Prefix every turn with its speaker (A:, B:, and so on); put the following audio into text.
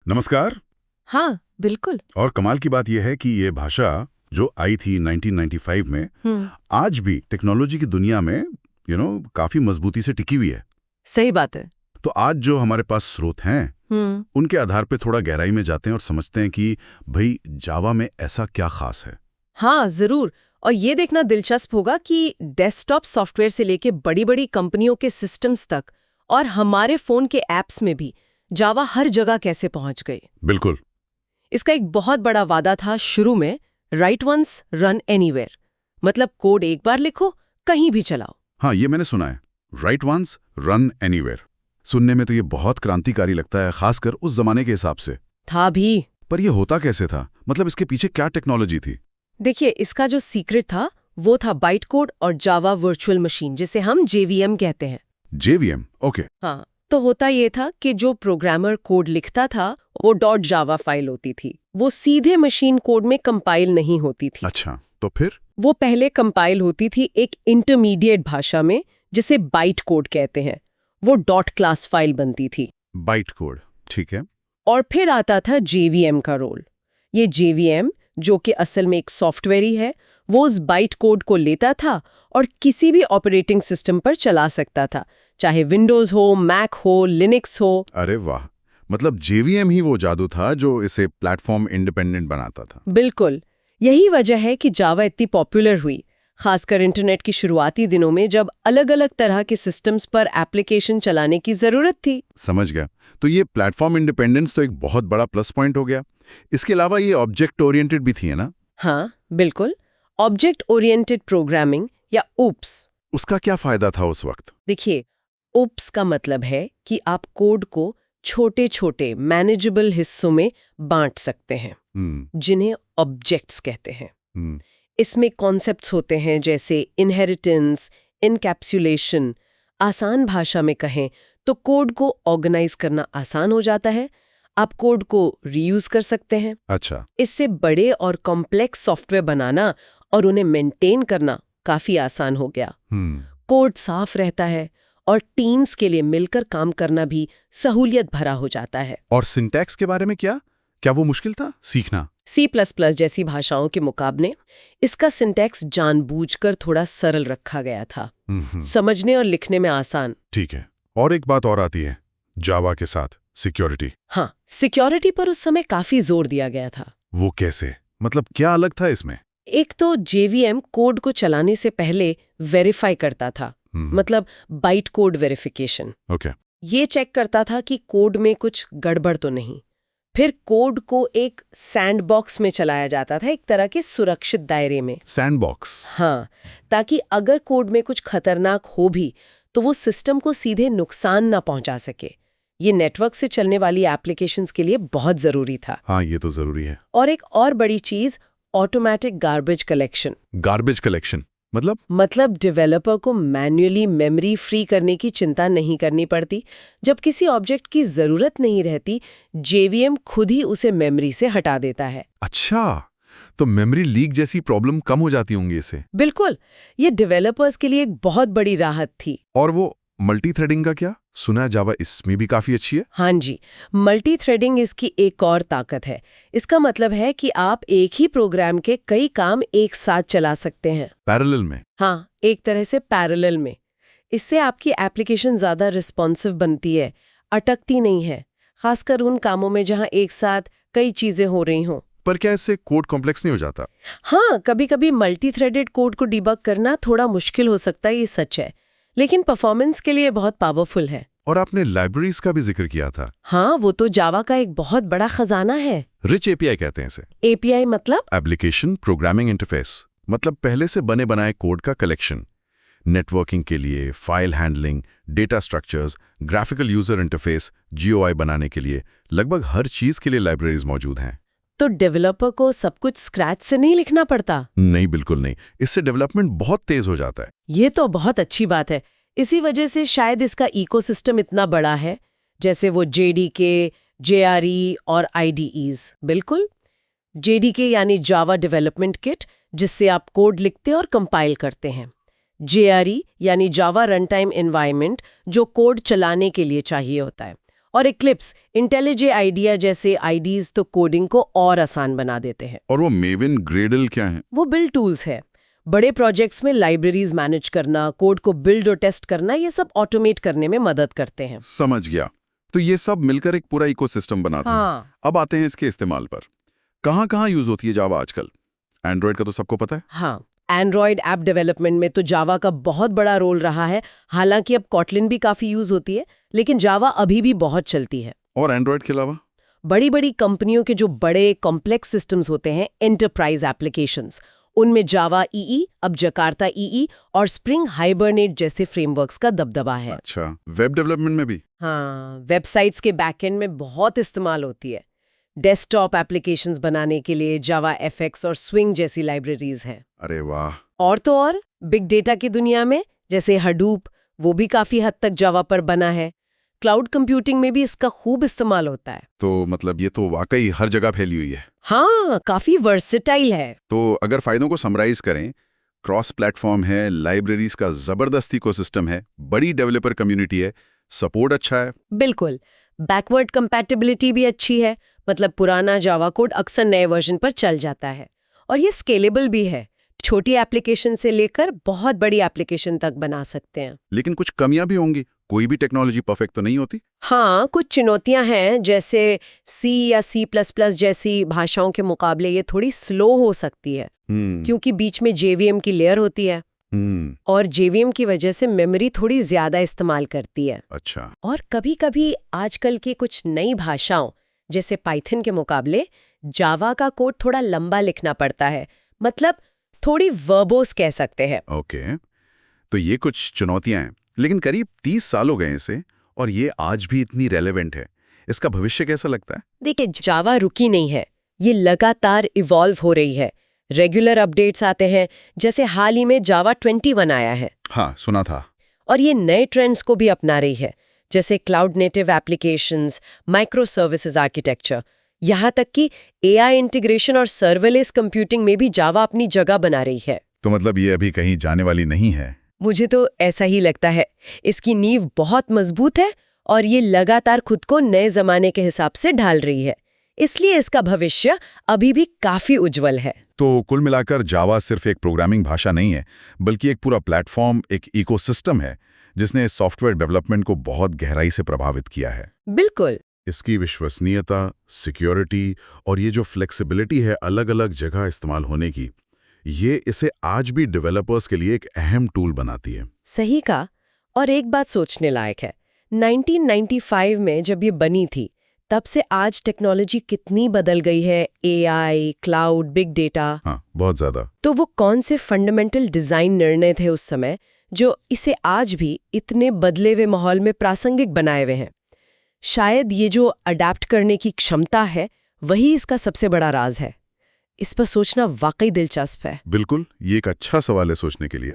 A: नमस्कार।
B: हाँ बिल्कुल।
A: और कमाल की बात यह है कि ये भाषा जो आई थी 1995 में आज भी टेक्नोलॉजी की दुनिया में काफी मजबूती से टिकी हुई है।
B: सही बात है।
A: तो आज जो हमारे पास स्रोत हैं उनके आधार पे थोड़ा गहराई में जाते हैं और समझते हैं कि भाई जावा में ऐसा क्या खास है।
B: हाँ जरूर। और ये देखना दिलचस्प होगा कि डेस्कटॉप सॉफ्टवेयर से लेके बड़ी बड़ी कंपनियों के सिस्टम्स तक और हमारे फोन के ऐप्स में भी जावा हर जगह कैसे पहुंच गई।
A: बिल्कुल।
B: इसका एक बहुत बड़ा वादा था शुरू में, राइट वंस रन एनीवेयर, मतलब कोड एक बार लिखो कहीं भी चलाओ।
A: हाँ, ये मैंने सुना है, राइट वंस रन एनीवेयर। सुनने में तो ये बहुत क्रांतिकारी लगता है, खासकर उस जमाने के हिसाब से।
B: था भी।
A: पर ये होता कैसे था? मतलब इसके पीछे क्या टेक्नोलॉजी थी?
B: देखिए, इसका जो सीक्रेट था वो था बाइट कोड और जावा वर्चुअल मशीन, जिसे हम JVM कहते हैं।
A: JVM, okay.
B: हाँ, तो होता ये था कि जो प्रोग्रामर कोड लिखता था वो .java फाइल होती थी, वो सीधे मशीन कोड में कंपाइल नहीं होती थी।
A: अच्छा, तो फिर?
B: वो पहले कंपाइल होती थी एक इंटरमीडिएट भाषा में जिसे बाइट कोड कहते हैं। वो .class फाइल बनती थी।
A: बाइट कोड, ठीक है।
B: और फिर आता था JVM का रोल। ये JVM, जो कि असल में एक सॉफ्टवेयर ही है, वो उस बाइट कोड को लेता था और किसी भी ऑपरेटिंग सिस्टम पर चला सकता था, चाहे विंडोज हो, मैक हो, लिनक्स हो।
A: अरे वाह, मतलब JVM ही वो जादू था जो इसे प्लेटफॉर्म इंडिपेंडेंट बनाता था।
B: बिल्कुल। यही वजह है कि जावा इतनी पॉपुलर हुई, खासकर इंटरनेट की शुरुआती दिनों में जब अलग अलग तरह के सिस्टम्स पर एप्लीकेशन चलाने की जरूरत थी।
A: समझ गया। तो ये प्लेटफॉर्म इंडिपेंडेंस तो एक बहुत बड़ा प्लस पॉइंट हो गया। इसके अलावा ये ऑब्जेक्ट ओरिएंटेड भी थी, है ना?
B: हाँ बिल्कुल। ऑब्जेक्ट ओरिएंटेड प्रोग्रामिंग या OOPS।
A: उसका क्या फायदा था उस वक्त?
B: देखिए, OOPS का मतलब है कि आप कोड को छोटे छोटे मैनेजेबल हिस्सों में बांट सकते हैं, जिन्हें ऑब्जेक्ट्स कहते हैं। इसमें कॉन्सेप्ट्स होते हैं जैसे इनहेरिटेंस, इनकैप्सुलेशन। आसान भाषा में कहें तो कोड को ऑर्गेनाइज करना आसान हो जाता है। आप कोड को रीयूज कर सकते हैं।
A: अच्छा।
B: इससे बड़े और कॉम्प्लेक्स सॉफ्टवेयर बनाना और उन्हें मेंटेन करना काफी आसान हो गया। कोड साफ रहता है और टीम्स के लिए मिलकर काम करना भी सहूलियत भरा हो जाता है।
A: और सिंटैक्स के बारे में क्या वो मुश्किल था सीखना?
B: C++ जैसी भाषाओं के मुकाबले इसका सिंटैक्स जानबूझकर थोड़ा सरल रखा गया था, समझने और लिखने में आसान।
A: ठीक है। और एक बात और आती है जावा के साथ, सिक्योरिटी।
B: हाँ, सिक्योरिटी पर उस समय काफी जोर दिया गया था।
A: वो कैसे? मतलब क्या अलग था इसमें?
B: एक तो JVM कोड को चलाने से पहले वेरीफाई करता था, मतलब बाइट कोड वेरिफिकेशन।
A: ओके।
B: ये चेक करता था कि कोड में कुछ गड़बड़ तो नहीं। फिर कोड को एक सैंडबॉक्स में चलाया जाता था, एक तरह के सुरक्षित दायरे में।
A: सैंडबॉक्स?
B: हाँ, ताकि अगर कोड में कुछ खतरनाक हो भी तो वो सिस्टम को सीधे नुकसान ना पहुंचा सके। ये नेटवर्क से चलने वाली एप्लीकेशंस के लिए बहुत जरूरी था।
A: हाँ, ये तो जरूरी है।
B: और एक और बड़ी चीज, automatic garbage collection.
A: Garbage collection
B: मतलब डेवलपर को मैन्युअली मेमोरी फ्री करने की चिंता नहीं करनी पड़ती। जब किसी ऑब्जेक्ट की जरूरत नहीं रहती, JVM खुद ही उसे मेमोरी से हटा देता है।
A: अच्छा, तो मेमोरी लीक जैसी प्रॉब्लम कम हो जाती होंगी इससे?
B: बिल्कुल। ये डेवलपर्स के लिए एक बहुत बड़ी राहत थी।
A: और वो मल्टी थ्रेडिंग का क्या? सुना है जावा इसमें भी काफी अच्छी है।
B: हाँ जी, मल्टी थ्रेडिंग इसकी एक और ताकत है। इसका मतलब है कि आप एक ही प्रोग्राम के कई काम एक साथ चला सकते हैं।
A: पैरेलल में?
B: हाँ, एक तरह से पैरेलल में। इससे आपकी एप्लीकेशन ज्यादा रिस्पॉन्सिव बनती है, अटकती नहीं है, खासकर उन कामों में जहां एक साथ कई चीजें हो रही हों।
A: पर क्या इससे कोड कॉम्प्लेक्स नहीं हो जाता?
B: हाँ, कभी कभी मल्टी थ्रेडेड कोड को डिबग करना थोड़ा मुश्किल हो सकता है, ये सच है, लेकिन परफॉर्मेंस के लिए बहुत पावरफुल है।
A: और आपने लाइब्रेरीज का भी जिक्र किया था।
B: हाँ, वो तो जावा का एक बहुत बड़ा खजाना है।
A: रिच API कहते हैं इसे।
B: API मतलब?
A: एप्लीकेशन प्रोग्रामिंग इंटरफेस, मतलब पहले से बने बनाए कोड का कलेक्शन। नेटवर्किंग के लिए, file handling, data structures, graphical user interface, GUI बनाने के लिए, लगभग हर चीज के लिए लाइब्रेरीज मौजूद हैं।
B: तो डेवलपर को सब कुछ स्क्रैच से नहीं लिखना पड़ता?
A: नहीं, बिल्कुल नहीं। इससे डेवलपमेंट बहुत तेज हो जाता है।
B: ये तो बहुत अच्छी बात है। इसी वजह से शायद इसका इकोसिस्टम इतना बड़ा है, जैसे वो JDK, JRE और IDEs। बिल्कुल, JDK यानी जावा डेवलपमेंट किट, जिससे आप कोड लिखते और कंपाइल करते हैं। JRE यानी जावा रन टाइम एनवायरनमेंट, जो कोड चलाने के लिए चाहिए होता है। और इक्लिप्स, इंटेलिजे आइडिया जैसे आईडीज तो कोडिंग को और आसान बना देते हैं।
A: और वो मेविन ग्रेडल क्या है?
B: वो बिल्ड टूल्स है। बड़े प्रोजेक्ट्स में लाइब्रेरीज मैनेज करना, कोड को बिल्ड और टेस्ट करना, ये सब ऑटोमेट करने में मदद करते हैं।
A: समझ गया। तो ये सब मिलकर एक पूरा इकोसिस्टम बनाते हैं। अब आते हैं इसके इस्तेमाल पर। कहाँ यूज होती है जावा आजकल? एंड्रॉइड का तो सबको पता है।
B: हाँ, एंड्रॉइड ऐप डेवलपमेंट में तो जावा का बहुत बड़ा रोल रहा है। हालांकि अब कॉटलिन भी काफी यूज होती है, लेकिन जावा अभी भी बहुत चलती है।
A: और एंड्रॉइड के अलावा?
B: बड़ी बड़ी कंपनियों के जो बड़े कॉम्प्लेक्स सिस्टम्स होते हैं, एंटरप्राइज एप्लीकेशंस, उनमें जावा ईई, अब जकार्ता ईई और स्प्रिंग हाइबरनेट जैसे फ्रेमवर्क्स का दबदबा है।
A: अच्छा, वेब डेवलपमेंट में भी?
B: हाँ, वेबसाइट्स के बैकएंड में बहुत इस्तेमाल होती है। डेस्कटॉप एप्लीकेशंस बनाने के लिए जावा एफएक्स और स्विंग जैसी लाइब्रेरीज हैं।
A: अरे वाह।
B: और तो और बिग डेटा की दुनिया में जैसे हडूप, वो भी काफी हद तक जावा पर बना है। क्लाउड कंप्यूटिंग में भी इसका खूब इस्तेमाल होता है।
A: तो मतलब ये तो वाकई हर जगह फैली हुई है।
B: हाँ, काफी वर्सेटाइल है।
A: तो अगर फायदों को समराइज करें, क्रॉस प्लेटफॉर्म है, लाइब्रेरीज का जबरदस्त इकोसिस्टम है, बड़ी डेवलपर कम्युनिटी है, सपोर्ट अच्छा है।
B: बिल्कुल, बैकवर्ड कंपैटिबिलिटी भी अच्छी है। मतलब पुराना जावा कोड अक्सर नए वर्जन पर चल जाता है। और ये स्केलेबल भी है, छोटी एप्लीकेशन से लेकर बहुत बड़ी एप्लीकेशन तक बना सकते हैं।
A: लेकिन कुछ कमियां भी होंगी, कोई भी टेक्नोलॉजी परफेक्ट तो नहीं होती।
B: हाँ, कुछ चुनौतियां हैं, जैसे सी या C++ जैसी भाषाओं के मुकाबले ये थोड़ी स्लो हो सकती है, क्योंकि बीच में JVM की लेयर होती है। और JVM की वजह से मेमोरी थोड़ी ज्यादा इस्तेमाल करती है।
A: अच्छा।
B: और कभी-कभी आजकल की कुछ नई भाषाओं जैसे पाइथन के मुकाबले जावा का कोड थोड़ा लंबा लिखना पड़ता है, मतलब थोड़ी वर्बोस कह सकते हैं।
A: ओके, तो ये कुछ चुनौतियां हैं, लेकिन करीब 30 साल हो गए इसे, और ये आज भी इतनी रेलेवेंट है। इसका भविष्य कैसा लगता है?
B: देखिए, जावा रुकी नहीं है, ये लगातार इवॉल्व हो रही है। रेगुलर अपडेट्स आते हैं, जैसे हाल ही में जावा 21 आया है।
A: हाँ, सुना था।
B: और ये नए ट्रेंड्स को भी अपना रही है, जैसे cloud native applications, micro services architecture, यहाँ तक कि AI इंटीग्रेशन और सर्वरलेस कंप्यूटिंग में भी जावा अपनी जगह बना रही है।
A: तो मतलब ये अभी कहीं जाने वाली नहीं है?
B: मुझे तो ऐसा ही लगता है। इसकी नींव बहुत मजबूत है और ये लगातार खुद को नए जमाने के हिसाब से ढाल रही है, इसलिए इसका भविष्य अभी भी काफी उज्जवल है।
A: तो कुल मिलाकर जावा सिर्फ एक प्रोग्रामिंग भाषा नहीं है, बल्कि एक पूरा प्लेटफॉर्म, एक इकोसिस्टम है जिसने सॉफ्टवेयर डेवलपमेंट को बहुत गहराई से प्रभावित किया है।
B: बिल्कुल।
A: इसकी विश्वसनीयता, सिक्योरिटी और ये जो फ्लेक्सिबिलिटी है अलग अलग जगह इस्तेमाल होने की, ये इसे आज भी डेवलपर्स के लिए एक अहम टूल बनाती है।
B: सही कहा। और एक बात सोचने लायक है, 1995 में जब ये बनी थी, तब से आज टेक्नोलॉजी कितनी बदल गई है। AI, cloud, big data.
A: हाँ, बहुत ज्यादा।
B: तो वो कौन से फंडामेंटल डिजाइन निर्णय थे उस समय जो इसे आज भी इतने बदले हुए माहौल में प्रासंगिक बनाए हुए हैं? शायद ये जो अडैप्ट करने की क्षमता है, वही इसका सबसे बड़ा राज है। इस पर सोचना वाकई दिलचस्प है।
A: बिल्कुल, ये एक अच्छा सवाल है सोचने के लिए।